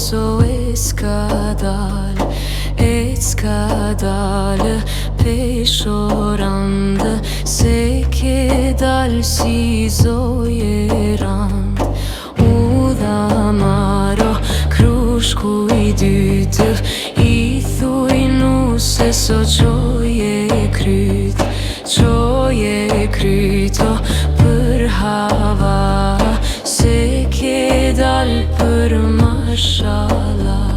so e s'ka dalë peshorandë, se ke dalë si zoje randë. U dha maro krushku i dytë, i thuj nuse so qoje kryto për hava, se ke dalë për mashallah.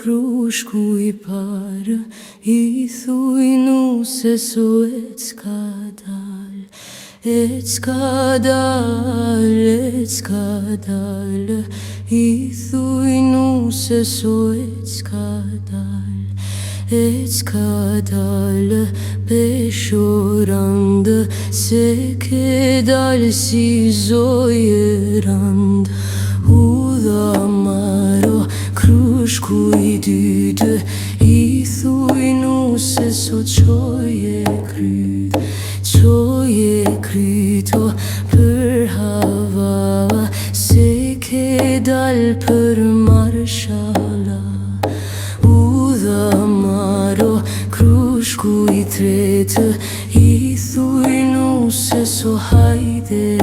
Krushku i parë, i thuj nuse so e s'ka dalë, i thuj nuse so e s'ka dalë peshorandë, se ke dalë si zoje randë. U dha maro krushku i dytë, i thuj nuse so qoje kryto për hava, se ke dalë për mashallah. U dha maro krushku i tretë, i thuj nuse so hajde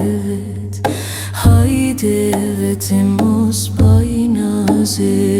vet e mos baj naze.